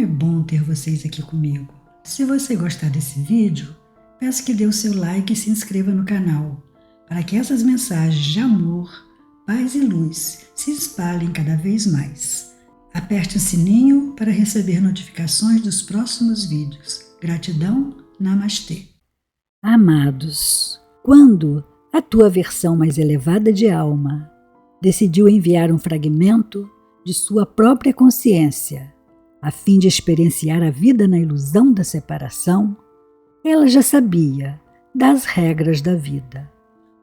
Como é bom ter vocês aqui comigo. Se você gostar desse vídeo, peço que dê o seu like e se inscreva no canal, para que essas mensagens de amor, paz e luz se espalhem cada vez mais. Aperte o sininho para receber notificações dos próximos vídeos. Gratidão, Namastê. Amados, quando a tua versão mais elevada de alma decidiu enviar um fragmento de sua própria consciência, a fim de experienciar a vida na ilusão da separação, ela já sabia das regras da vida.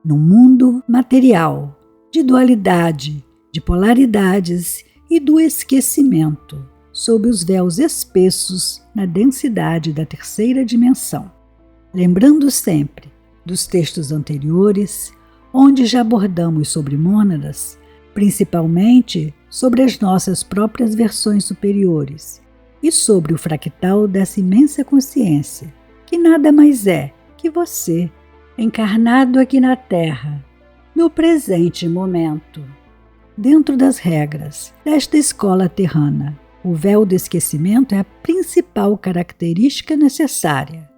Num mundo material, de dualidade, de polaridades e do esquecimento, sob os véus espessos na densidade da terceira dimensão. Lembrando sempre dos textos anteriores, onde já abordamos sobre mônadas, principalmente sobre as nossas próprias versões superiores e sobre o fractal dessa imensa consciência, que nada mais é que você, encarnado aqui na Terra, no presente momento. Dentro das regras desta escola terrana, o véu do esquecimento é a principal característica necessária,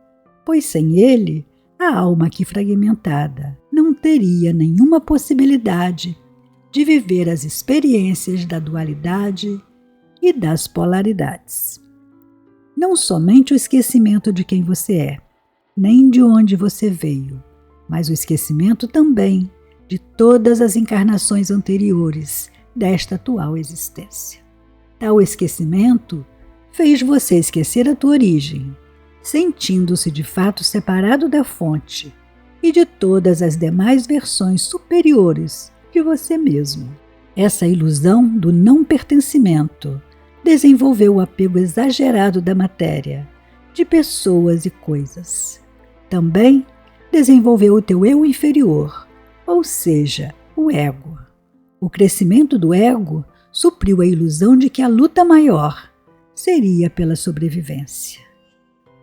pois sem ele, a alma aqui fragmentada não teria nenhuma possibilidade de viver as experiências da dualidade e das polaridades. Não somente o esquecimento de quem você é, nem de onde você veio, mas o esquecimento também de todas as encarnações anteriores desta atual existência. Tal esquecimento fez você esquecer a tua origem, sentindo-se de fato separado da fonte e de todas as demais versões superiores de você mesmo. Essa ilusão do não pertencimento desenvolveu o apego exagerado da matéria, de pessoas e coisas. Também desenvolveu o teu eu inferior, ou seja, o ego. O crescimento do ego supriu a ilusão de que a luta maior seria pela sobrevivência.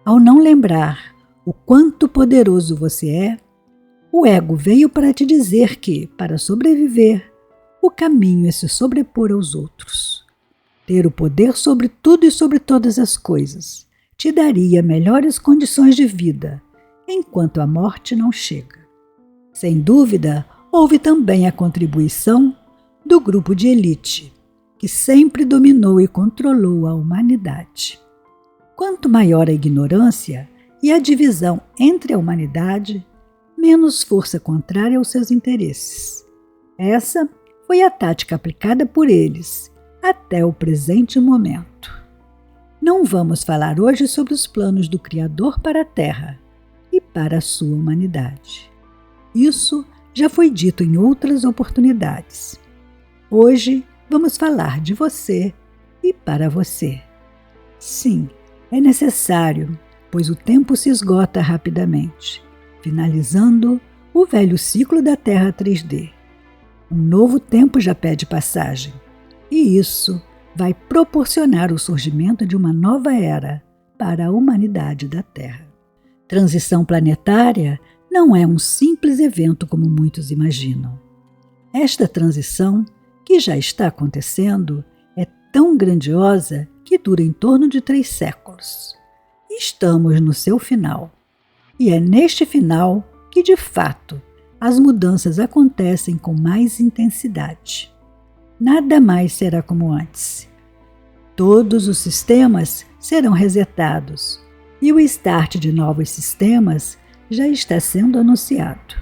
Ao não lembrar o quanto poderoso você é, o ego veio para te dizer que, para sobreviver, o caminho é se sobrepor aos outros. Ter o poder sobre tudo e sobre todas as coisas te daria melhores condições de vida, enquanto a morte não chega. Sem dúvida, houve também a contribuição do grupo de elite, que sempre dominou e controlou a humanidade. Quanto maior a ignorância e a divisão entre a humanidade, menos força contrária aos seus interesses. Essa foi a tática aplicada por eles até o presente momento. Não vamos falar hoje sobre os planos do Criador para a Terra e para a sua humanidade. Isso já foi dito em outras oportunidades. Hoje vamos falar de você e para você. Sim, é necessário, pois o tempo se esgota rapidamente, finalizando o velho ciclo da Terra 3D. Um novo tempo já pede passagem, e isso vai proporcionar o surgimento de uma nova era para a humanidade da Terra. Transição planetária não é um simples evento como muitos imaginam. Esta transição, que já está acontecendo, é tão grandiosa que dura em torno de 3 séculos. Estamos no seu final. E é neste final que, de fato, as mudanças acontecem com mais intensidade. Nada mais será como antes. Todos os sistemas serão resetados e o start de novos sistemas já está sendo anunciado.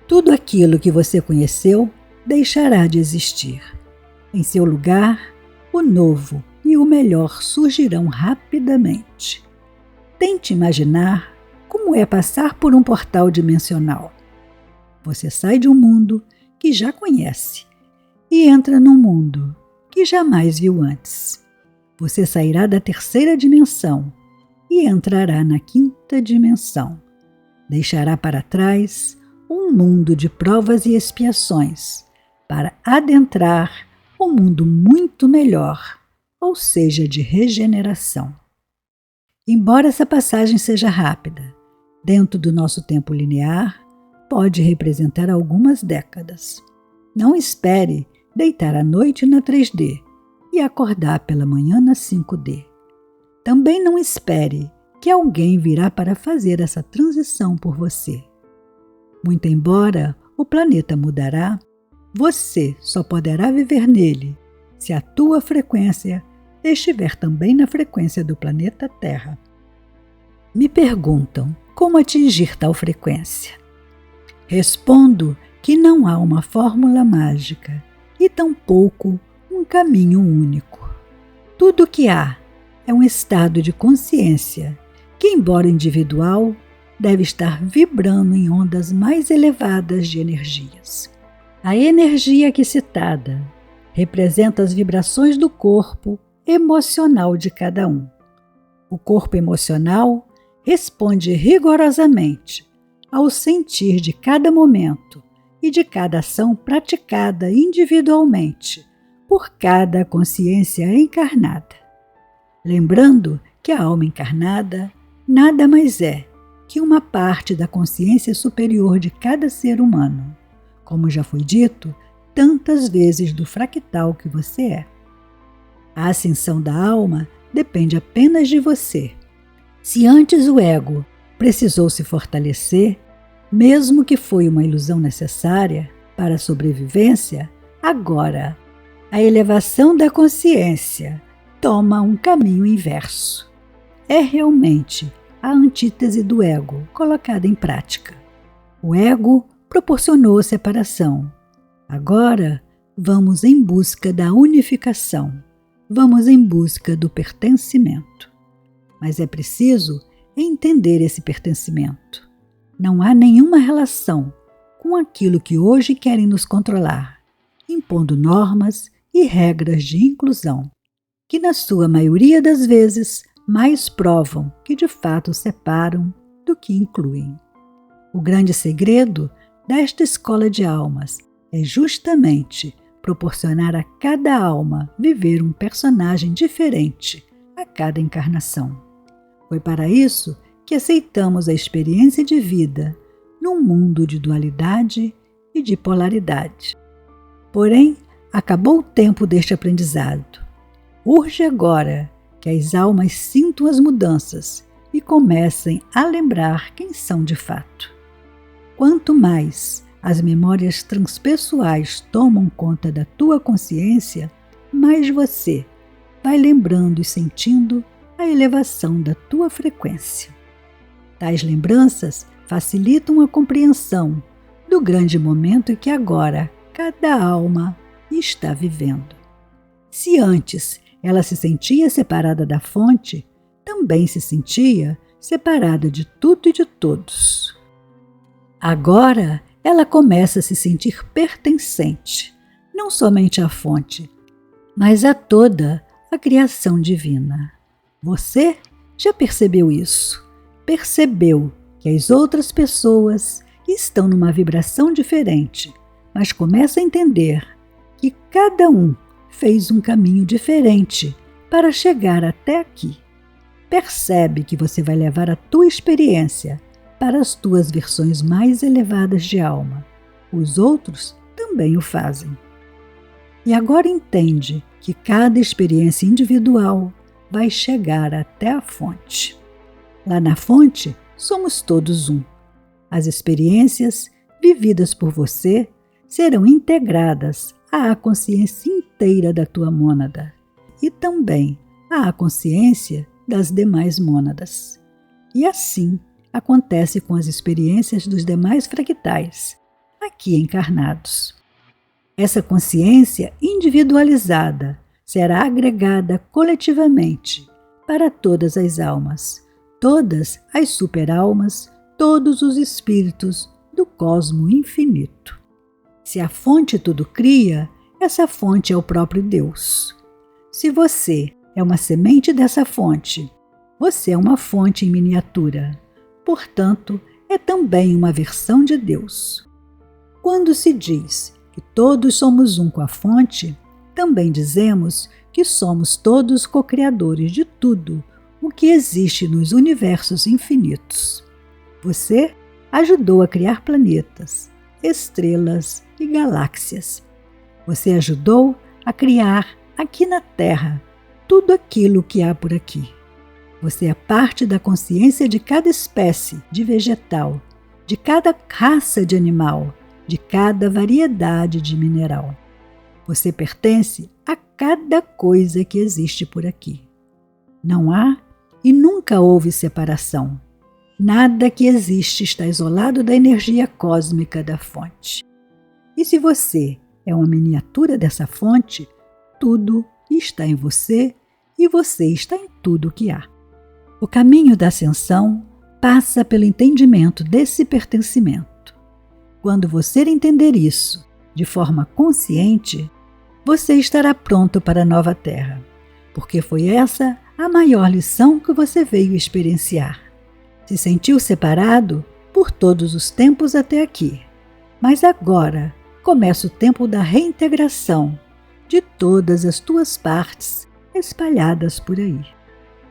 Tudo aquilo que você conheceu deixará de existir. Em seu lugar, o novo e o melhor surgirão rapidamente. Tente imaginar como é passar por um portal dimensional. Você sai de um mundo que já conhece e entra num mundo que jamais viu antes. Você sairá da terceira dimensão e entrará na quinta dimensão. Deixará para trás um mundo de provas e expiações para adentrar um mundo muito melhor, ou seja, de regeneração. Embora essa passagem seja rápida, dentro do nosso tempo linear, pode representar algumas décadas. Não espere deitar à noite na 3D e e acordar pela manhã na 5D. Também não espere que alguém virá para fazer essa transição por você. Muito embora o planeta mudará, você só poderá viver nele se a tua frequência estiver também na frequência do planeta Terra. Me perguntam como atingir tal frequência. Respondo que não há uma fórmula mágica e tampouco um caminho único. Tudo o que há é um estado de consciência que, embora individual, deve estar vibrando em ondas mais elevadas de energias. A energia aqui citada representa as vibrações do corpo emocional de cada um. O corpo emocional responde rigorosamente ao sentir de cada momento e de cada ação praticada individualmente por cada consciência encarnada. Lembrando que a alma encarnada nada mais é que uma parte da consciência superior de cada ser humano, como já foi dito tantas vezes do fractal que você é. A ascensão da alma depende apenas de você. Se antes o ego precisou se fortalecer, mesmo que foi uma ilusão necessária para a sobrevivência, agora a elevação da consciência toma um caminho inverso. É realmente a antítese do ego colocada em prática. O ego proporcionou separação. Agora vamos em busca da unificação. Vamos em busca do pertencimento. Mas é preciso entender esse pertencimento. Não há nenhuma relação com aquilo que hoje querem nos controlar, impondo normas e regras de inclusão, que na sua maioria das vezes mais provam que de fato separam do que incluem. O grande segredo desta escola de almas é justamente proporcionar a cada alma viver um personagem diferente a cada encarnação. Foi para isso que aceitamos a experiência de vida num mundo de dualidade e de polaridade. Porém, acabou o tempo deste aprendizado. Urge agora que as almas sintam as mudanças e comecem a lembrar quem são de fato. Quanto mais as memórias transpessoais tomam conta da tua consciência, mais você vai lembrando e sentindo a elevação da tua frequência. Tais lembranças facilitam a compreensão do grande momento que agora cada alma está vivendo. Se antes ela se sentia separada da fonte, também se sentia separada de tudo e de todos. Agora ela começa a se sentir pertencente, não somente à fonte, mas a toda a criação divina. Você já percebeu isso? Percebeu que as outras pessoas estão numa vibração diferente, mas começa a entender que cada um fez um caminho diferente para chegar até aqui. Percebe que você vai levar a tua experiência para as tuas versões mais elevadas de alma. Os outros também o fazem. E agora entende que cada experiência individual vai chegar até a fonte. Lá na fonte, somos todos um. As experiências vividas por você serão integradas à consciência inteira da tua mônada e também à consciência das demais mônadas. E assim acontece com as experiências dos demais fractais, aqui encarnados. Essa consciência individualizada será agregada coletivamente para todas as almas, todas as superalmas, todos os espíritos do cosmo infinito. Se a fonte tudo cria, essa fonte é o próprio Deus. Se você é uma semente dessa fonte, você é uma fonte em miniatura. Portanto, é também uma versão de Deus. Quando se diz que todos somos um com a fonte, também dizemos que somos todos co-criadores de tudo o que existe nos universos infinitos. Você ajudou a criar planetas, estrelas e galáxias. Você ajudou a criar aqui na Terra, tudo aquilo que há por aqui. Você é parte da consciência de cada espécie de vegetal, de cada raça de animal, de cada variedade de mineral. Você pertence a cada coisa que existe por aqui. Não há e nunca houve separação. Nada que existe está isolado da energia cósmica da fonte. E se você é uma miniatura dessa fonte, tudo está em você e você está em tudo que há. O caminho da ascensão passa pelo entendimento desse pertencimento. Quando você entender isso de forma consciente, você estará pronto para a nova Terra, porque foi essa a maior lição que você veio experienciar. Se sentiu separado por todos os tempos até aqui, mas agora começa o tempo da reintegração de todas as tuas partes espalhadas por aí.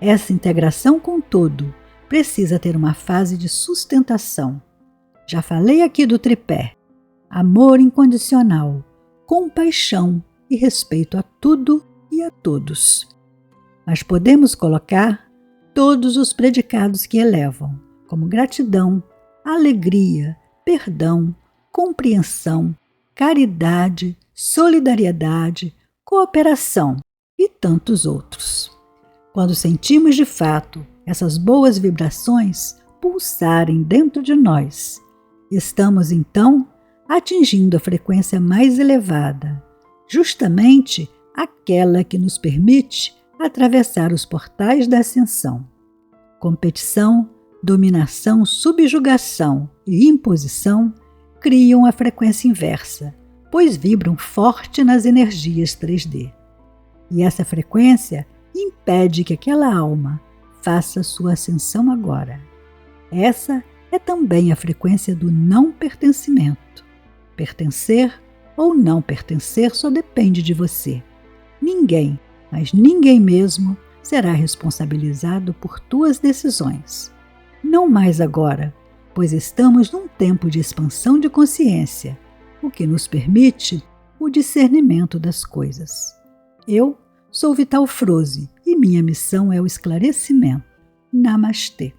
Essa integração com o todo precisa ter uma fase de sustentação. Já falei aqui do tripé: amor incondicional, compaixão e respeito a tudo e a todos. Mas podemos colocar todos os predicados que elevam, como gratidão, alegria, perdão, compreensão, caridade, solidariedade, cooperação e tantos outros. Quando sentimos de fato essas boas vibrações pulsarem dentro de nós, estamos então atingindo a frequência mais elevada, justamente aquela que nos permite atravessar os portais da ascensão. Competição, dominação, subjugação e imposição criam a frequência inversa, pois vibram forte nas energias 3D. E essa frequência impede que aquela alma faça sua ascensão agora. Essa é também a frequência do não pertencimento. Pertencer ou não pertencer só depende de você. Ninguém, mas ninguém mesmo, será responsabilizado por tuas decisões. Não mais agora, pois estamos num tempo de expansão de consciência, o que nos permite o discernimento das coisas. Eu sou Vital Froze e minha missão é o esclarecimento. Namastê.